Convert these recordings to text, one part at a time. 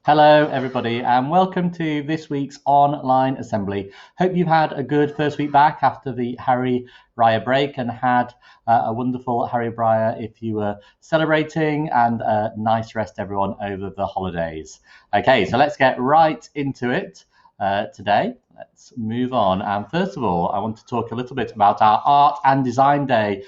Hello, everybody, and welcome to this week's online assembly. Hope you've had a good first week back after the Hari Raya break and had a wonderful Hari Raya if you were celebrating, and a nice rest, everyone, over the holidays. Okay, so let's get right into it today. Let's move on. And first of all, I want to talk a little bit about our Art and Design Day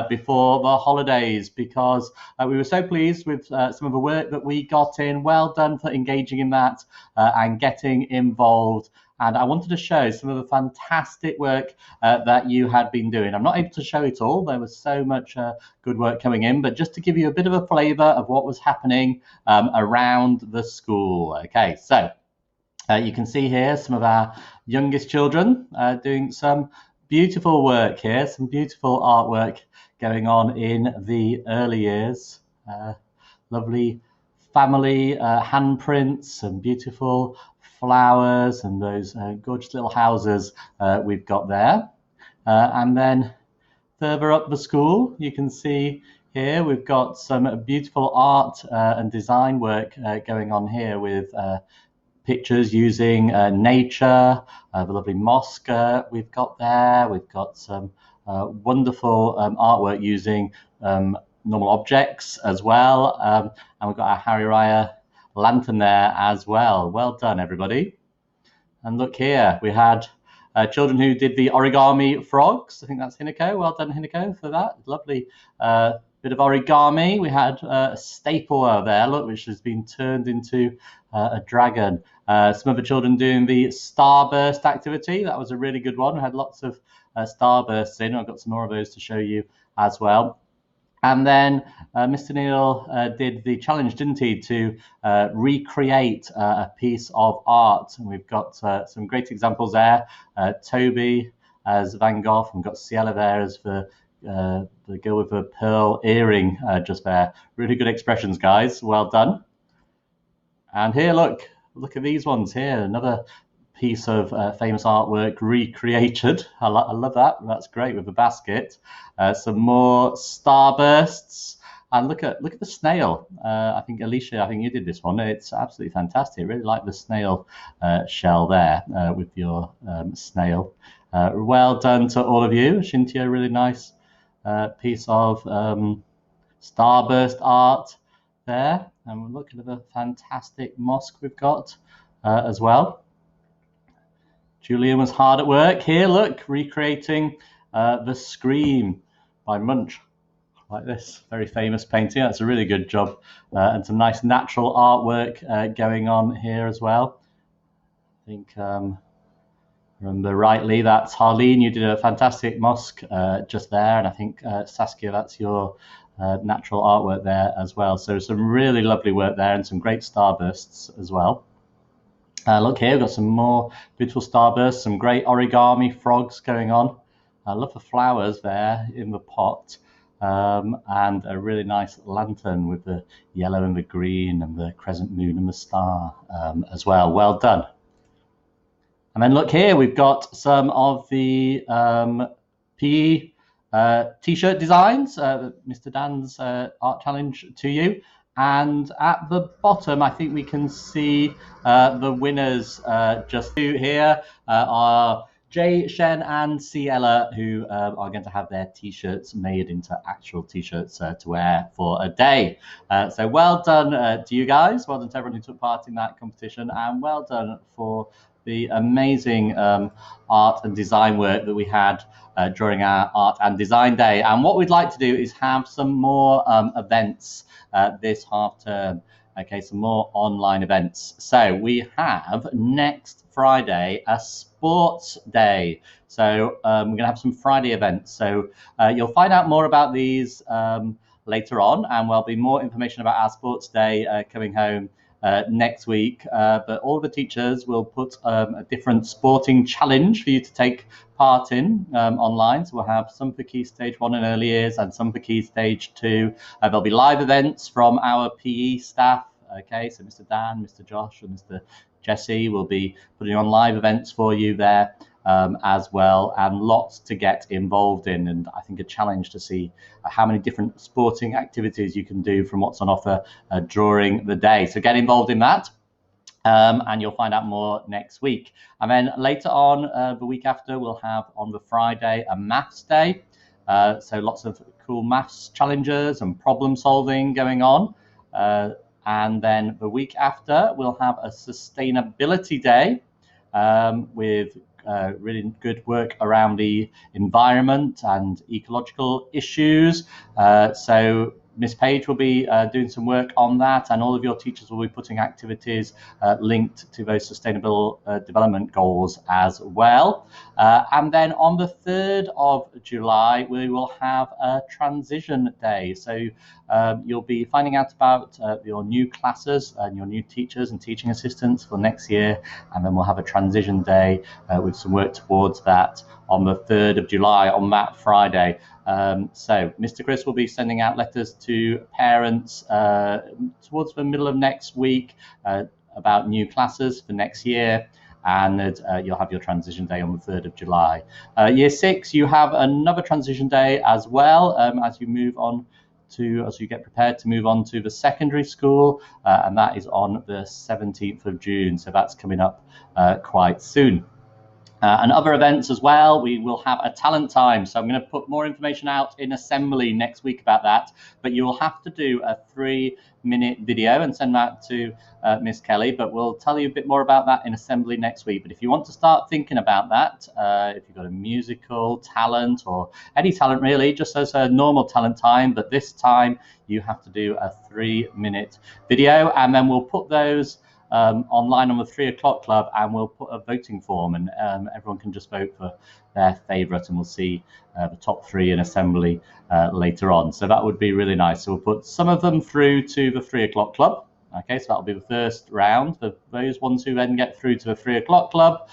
before the holidays, because we were so pleased with some of the work that we got in. Well done for engaging in that and getting involved. And I wanted to show some of the fantastic work that you had been doing. I'm not able to show it all. There was so much good work coming in, but just to give you a bit of a flavour of what was happening around the school. Okay, so you can see here some of our youngest children doing some beautiful work here, some beautiful artwork going on in the early years. Lovely family handprints and beautiful flowers and those gorgeous little houses we've got there. And then further up the school, you can see here we've got some beautiful art and design work going on here with pictures using nature, the lovely mosque we've got there. We've got some wonderful artwork using normal objects as well. And we've got our Hari Raya lantern there as well. Well done, everybody. And look here, we had children who did the origami frogs. I think that's Hinako. Well done, Hinako, for that. Lovely bit of origami. We had a stapler there, look, which has been turned into a dragon. Some of the children doing the starburst activity. That was a really good one. We had lots of starbursts in. I've got some more of those to show you as well. And then Mr. Neil did the challenge, didn't he, to recreate a piece of art. And we've got some great examples there. Toby as Van Gogh, and we've got Ciela there as the girl with the pearl earring just there. Really good expressions, guys. Well done. And here, look at these ones here. Another piece of famous artwork recreated. I love that. That's great with the basket. Some more starbursts. And look at the snail. I think Alicia, you did this one. It's absolutely fantastic. I really like the snail shell there with your snail. Well done to all of you. Shintia, really nice piece of starburst art there. And we're looking at the fantastic mosque we've got as well. Julian was hard at work here, look, recreating The Scream by Munch, like this, very famous painting. That's a really good job. And some nice natural artwork going on here as well. I think, remember rightly, that's Harleen. You did a fantastic mosque just there. And I think, Saskia, that's your natural artwork there as well. So some really lovely work there and some great starbursts as well. Look here, we've got some more beautiful starbursts, some great origami frogs going on. I love the flowers there in the pot, and a really nice lantern with the yellow and the green and the crescent moon and the star as well. Well done. And then look here, we've got some of the PE t-shirt designs, Mr. Dan's art challenge to you. And at the bottom, I think we can see the winners just here are Jay, Shen, and Ciela, who are going to have their t-shirts made into actual t-shirts to wear for a day. So well done to you guys. Well done to everyone who took part in that competition, and well done for the amazing art and design work that we had during our Art and Design Day. And what we'd like to do is have some more events this half term. Okay, some more online events. So we have next Friday a sports day. So we're going to have some Friday events. So you'll find out more about these later on, and there'll be more information about our sports day coming home next week, but all the teachers will put a different sporting challenge for you to take part in online. So we'll have some for Key Stage 1 and early years and some for Key Stage 2. There'll be live events from our PE staff. Okay, so Mr. Dan, Mr. Josh and Mr. Jesse will be putting on live events for you there as well, and lots to get involved in, and I think a challenge to see how many different sporting activities you can do from what's on offer during the day. So get involved in that. And you'll find out more next week. And then later on, the week after, we'll have on the Friday a maths day. So lots of cool maths challenges and problem solving going on. And then the week after, we'll have a sustainability day with really good work around the environment and ecological issues. So Miss Page will be doing some work on that, and all of your teachers will be putting activities linked to those sustainable development goals as well. And then on the 3rd of July, we will have a transition day. So you'll be finding out about your new classes and your new teachers and teaching assistants for next year, and then we'll have a transition day with some work towards that on the 3rd of July, on that Friday. So Mr. Chris will be sending out letters to parents towards the middle of next week about new classes for next year, and you'll have your transition day on the 3rd of July. Year 6, you have another transition day as well as you move on as you get prepared to move on to the secondary school, and that is on the 17th of June, so that's coming up quite soon. And other events as well, we will have a talent time. So I'm going to put more information out in assembly next week about that, but you will have to do a 3-minute video and send that to Miss Kelly, but we'll tell you a bit more about that in assembly next week. But if you want to start thinking about that, if you've got a musical talent or any talent really, just as a normal talent time, but this time you have to do a 3-minute video, and then we'll put those online on the 3 o'clock club, and we'll put a voting form, and everyone can just vote for their favourite, and we'll see the top 3 in assembly later on. So that would be really nice. So we'll put some of them through to the 3 o'clock club. Okay, so that'll be the first round. For those ones who then get through to the 3 o'clock club,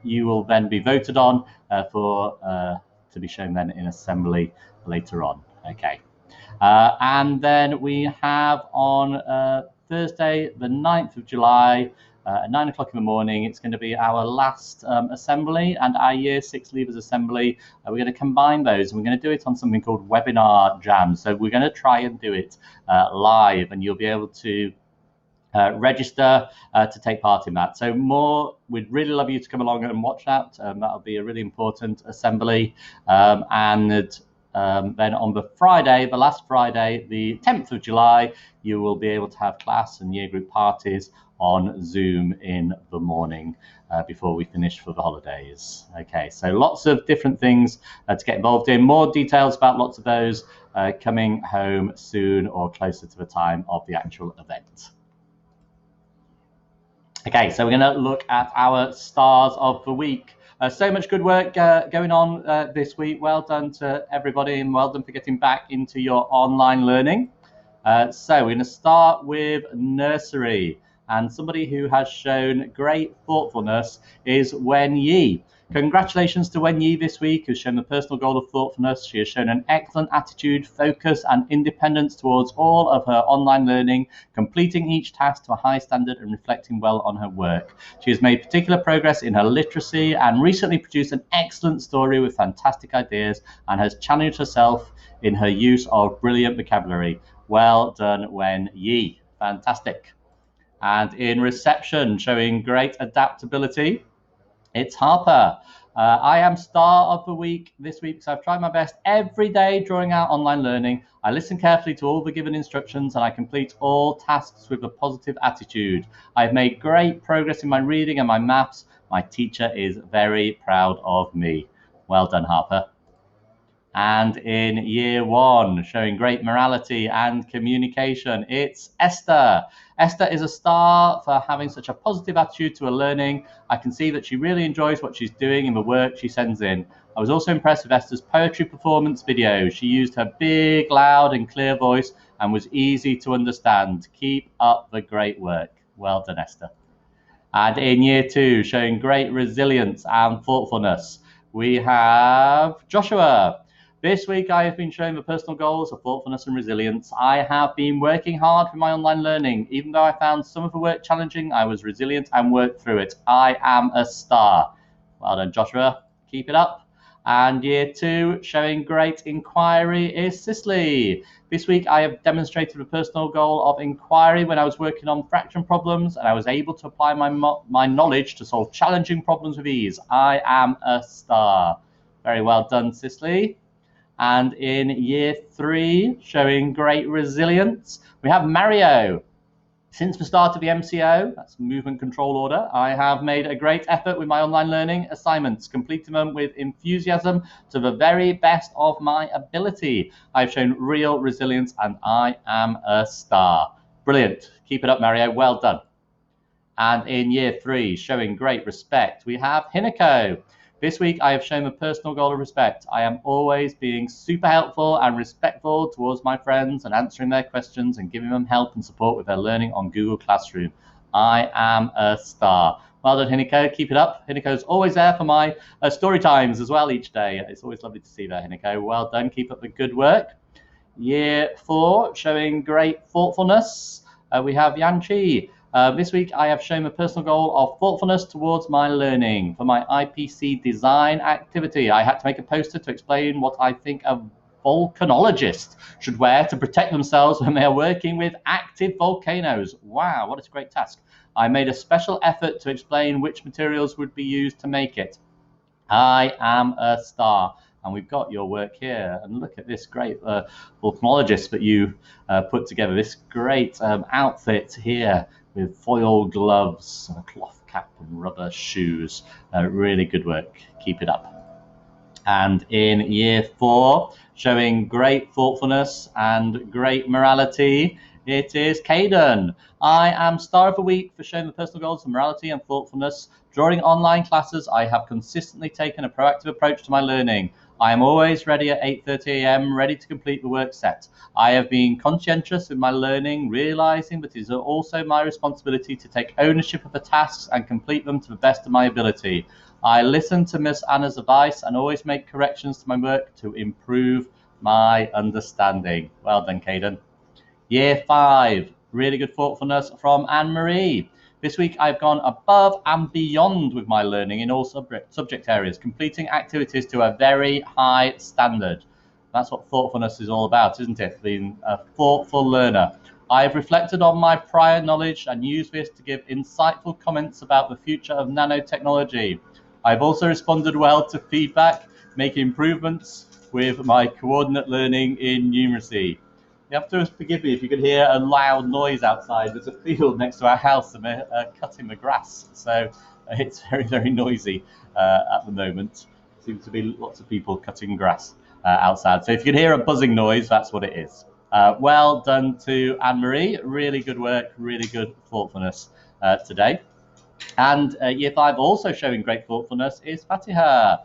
you will then be voted on to be shown then in assembly later on. Okay, and then we have on Thursday, the 9th of July, at 9 o'clock in the morning, it's going to be our last assembly and our Year 6 Leavers Assembly. We're going to combine those, and we're going to do it on something called Webinar Jam. So we're going to try and do it live, and you'll be able to register to take part in that. So we'd really love you to come along and watch that. That'll be a really important assembly. Then on the Friday, the last Friday, the 10th of July, you will be able to have class and year group parties on Zoom in the morning before we finish for the holidays. Okay, so lots of different things to get involved in. More details about lots of those coming home soon or closer to the time of the actual event. Okay, so we're going to look at our stars of the week. So much good work going on this week. Well done to everybody, and well done for getting back into your online learning. So we're going to start with nursery, and somebody who has shown great thoughtfulness is Wen Yi. Congratulations to Wen Yi this week, who's shown the personal goal of thoughtfulness. She has shown an excellent attitude, focus, and independence towards all of her online learning, completing each task to a high standard and reflecting well on her work. She has made particular progress in her literacy and recently produced an excellent story with fantastic ideas, and has challenged herself in her use of brilliant vocabulary. Well done, Wen Yi. Fantastic. And in reception, showing great adaptability, it's Harper. I am star of the week this week, so I've tried my best every day during our online learning. I listen carefully to all the given instructions, and I complete all tasks with a positive attitude. I've made great progress in my reading and my maths. My teacher is very proud of me. Well done, Harper. And in year 1, showing great morality and communication, it's Esther. Esther is a star for having such a positive attitude to her learning. I can see that she really enjoys what she's doing in the work she sends in. I was also impressed with Esther's poetry performance video. She used her big, loud and clear voice and was easy to understand. Keep up the great work. Well done, Esther. And in year 2, showing great resilience and thoughtfulness, we have Joshua. This week, I have been showing the personal goals of thoughtfulness and resilience. I have been working hard for my online learning. Even though I found some of the work challenging, I was resilient and worked through it. I am a star. Well done, Joshua. Keep it up. And year 2, showing great inquiry, is Cicely. This week I have demonstrated a personal goal of inquiry when I was working on fraction problems, and I was able to apply my knowledge to solve challenging problems with ease. I am a star. Very well done, Cicely. And in year 3, showing great resilience, we have Mario. Since the start of the MCO, that's movement control order, I have made a great effort with my online learning assignments, completing them with enthusiasm to the very best of my ability. I've shown real resilience and I am a star. Brilliant. Keep it up, Mario. Well done. And in year 3, showing great respect, we have Hinako. This week, I have shown a personal goal of respect. I am always being super helpful and respectful towards my friends and answering their questions and giving them help and support with their learning on Google Classroom. I am a star. Well done, Hinako. Keep it up. Hinako's always there for my story times as well each day. It's always lovely to see that, Hinako. Well done. Keep up the good work. Year 4, showing great thoughtfulness. We have Yanchi. This week I have shown a personal goal of thoughtfulness towards my learning. For my IPC design activity, I had to make a poster to explain what I think a volcanologist should wear to protect themselves when they are working with active volcanoes. Wow, what a great task. I made a special effort to explain which materials would be used to make it. I am a star. And we've got your work here. And look at this great volcanologist that you put together, this great outfit here with foil gloves, and a cloth cap and rubber shoes. Really good work. Keep it up. And in year 4, showing great thoughtfulness and great morality, it is Caden. I am star of the week for showing the personal goals of morality and thoughtfulness. During online classes, I have consistently taken a proactive approach to my learning. I am always ready at 8:30 a.m., ready to complete the work set. I have been conscientious in my learning, realizing that it is also my responsibility to take ownership of the tasks and complete them to the best of my ability. I listen to Miss Anna's advice and always make corrections to my work to improve my understanding. Well done, Caden. Year 5, really good thoughtfulness from Anne-Marie. This week I've gone above and beyond with my learning in all subject areas, completing activities to a very high standard. That's what thoughtfulness is all about, isn't it? Being a thoughtful learner. I've reflected on my prior knowledge and used this to give insightful comments about the future of nanotechnology. I've also responded well to feedback, making improvements with my coordinate learning in numeracy. You have to forgive me if you could hear a loud noise outside. There's a field next to our house and they're cutting the grass. So it's very, very noisy at the moment. Seems to be lots of people cutting grass outside. So if you can hear a buzzing noise, that's what it is. Well done to Anne-Marie. Really good work, really good thoughtfulness today. And year 5 also showing great thoughtfulness is Fatiha.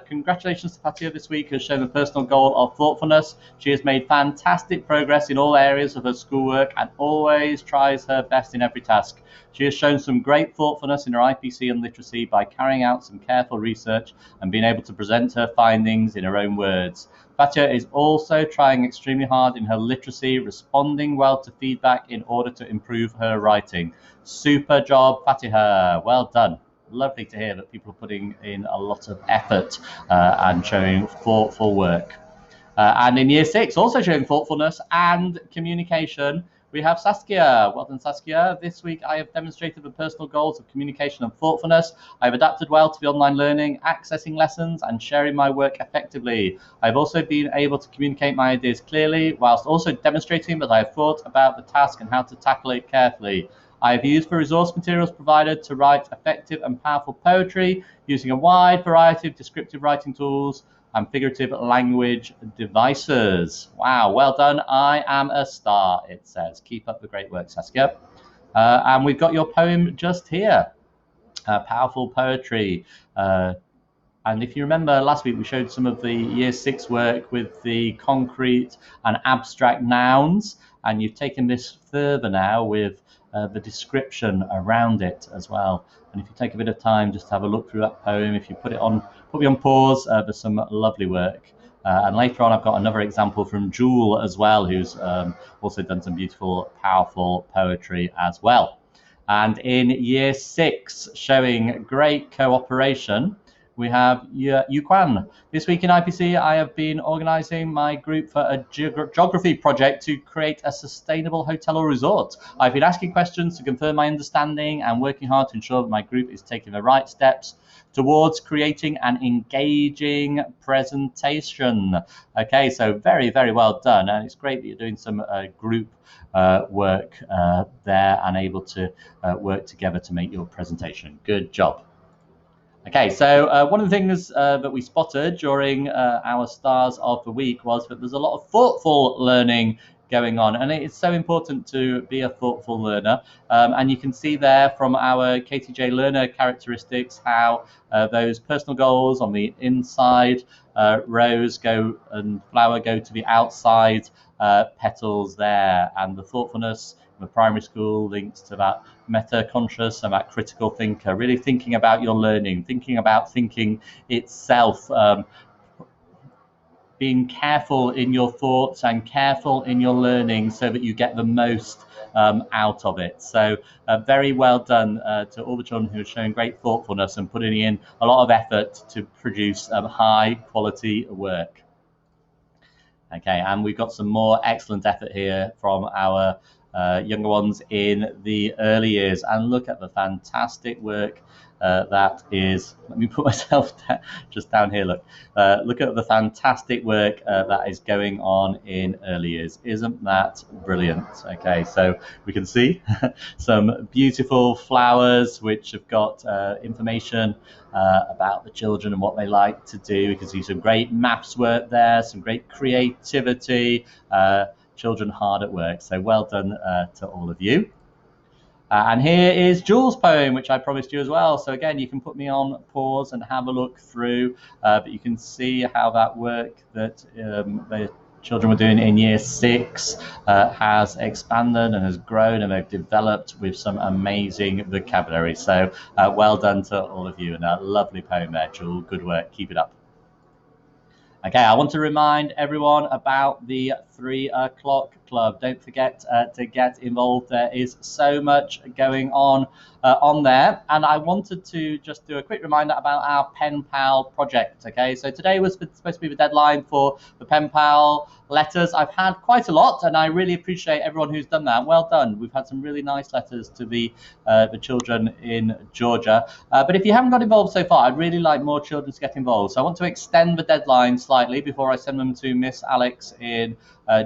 Congratulations to Fatiha this week, has shown a personal goal of thoughtfulness. She has made fantastic progress in all areas of her schoolwork and always tries her best in every task. She has shown some great thoughtfulness in her IPC and literacy by carrying out some careful research and being able to present her findings in her own words. Fatiha is also trying extremely hard in her literacy, responding well to feedback in order to improve her writing. Super job, Fatiha. Well done. Lovely to hear that people are putting in a lot of effort and showing thoughtful work. And in year 6, also showing thoughtfulness and communication, we have Saskia. Well done, Saskia. This week I have demonstrated the personal goals of communication and thoughtfulness. I've adapted well to the online learning, accessing lessons and sharing my work effectively. I've also been able to communicate my ideas clearly whilst also demonstrating that I have thought about the task and how to tackle it carefully. I have used the resource materials provided to write effective and powerful poetry using a wide variety of descriptive writing tools and figurative language devices. Wow, well done. I am a star, it says. Keep up the great work, Saskia. And we've got your poem just here. Powerful poetry. And if you remember last week, we showed some of the year 6 work with the concrete and abstract nouns. And you've taken this further now with the description around it as well. And if you take a bit of time just to have a look through that poem, if you put me on pause, there's some lovely work. And later on, I've got another example from Jewel as well, who's also done some beautiful, powerful poetry as well. And in year 6, showing great cooperation, We have Yuquan. This week in IPC, I have been organising my group for a geography project to create a sustainable hotel or resort. I've been asking questions to confirm my understanding and working hard to ensure that my group is taking the right steps towards creating an engaging presentation. Okay, so very, very well done. And it's great that you're doing some group work there and able to work together to make your presentation. Good job. Okay, so one of the things that we spotted during our Stars of the Week was that there's a lot of thoughtful learning going on, and it's so important to be a thoughtful learner. And you can see there from our KTJ learner characteristics how those personal goals on the inside rose go and flower go to the outside petals there, and the thoughtfulness in the primary school links to that meta-conscious and that critical thinker, really thinking about your learning, thinking about thinking itself, being careful in your thoughts and careful in your learning so that you get the most out of it. So very well done to all the children who are showing great thoughtfulness and putting in a lot of effort to produce high quality work. Okay, and we've got some more excellent effort here from our younger ones in the early years, and look at the fantastic work that is, let me put myself just down here, look at the fantastic work that is going on in early years. Isn't that brilliant? Okay, so we can see some beautiful flowers which have got information about the children and what they like to do. We can see some great maths work there, some great creativity, children hard at work. So well done to all of you. And here is Jules' poem, which I promised you as well. So again, you can put me on pause and have a look through, but you can see how that work that the children were doing in year 6 has expanded and has grown, and they've developed with some amazing vocabulary. So well done to all of you, and a lovely poem there, Jules. Good work. Keep it up. Okay, I want to remind everyone about the 3 o'clock club. Don't forget to get involved. There is so much going on there. And I wanted to just do a quick reminder about our Pen Pal project. Okay, so today was supposed to be the deadline for the Pen Pal letters. I've had quite a lot, and I really appreciate everyone who's done that. Well done. We've had some really nice letters to the children in Georgia. But if you haven't got involved so far, I'd really like more children to get involved. So I want to extend the deadline slightly before I send them to Miss Alex in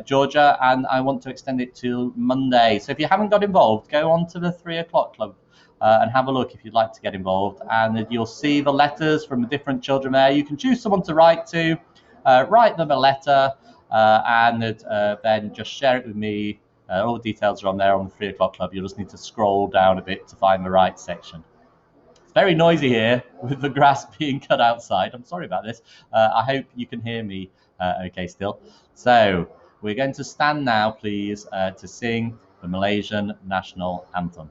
Georgia, and I want to extend it till Monday. So if you haven't got involved, go on to the 3 o'clock club and have a look if you'd like to get involved, and you'll see the letters from the different children there. You can choose someone to write to, write them a letter, and then just share it with me. All the details are on there on the 3 o'clock club. You'll just need to scroll down a bit to find the right section. It's very noisy here with the grass being cut outside. I'm sorry about this. I hope you can hear me okay still. So we're going to stand now, please, to sing the Malaysian National Anthem.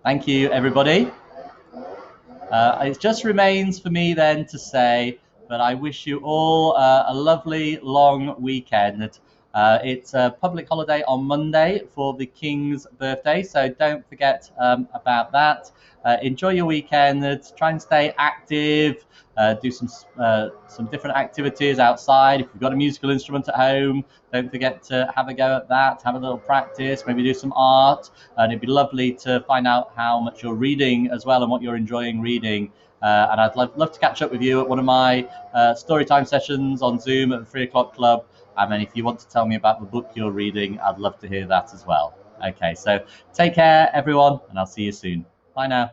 Thank you, everybody. It just remains for me then to say that I wish you all a lovely long weekend. It's a public holiday on Monday for the King's birthday, so don't forget about that. Enjoy your weekend. Try and stay active. Do some different activities outside. If you've got a musical instrument at home, don't forget to have a go at that. Have a little practice. Maybe do some art. And it'd be lovely to find out how much you're reading as well and what you're enjoying reading. And I'd love to catch up with you at one of my storytime sessions on Zoom at the 3 o'clock club. And then if you want to tell me about the book you're reading, I'd love to hear that as well. Okay, so take care, everyone, and I'll see you soon. Bye now.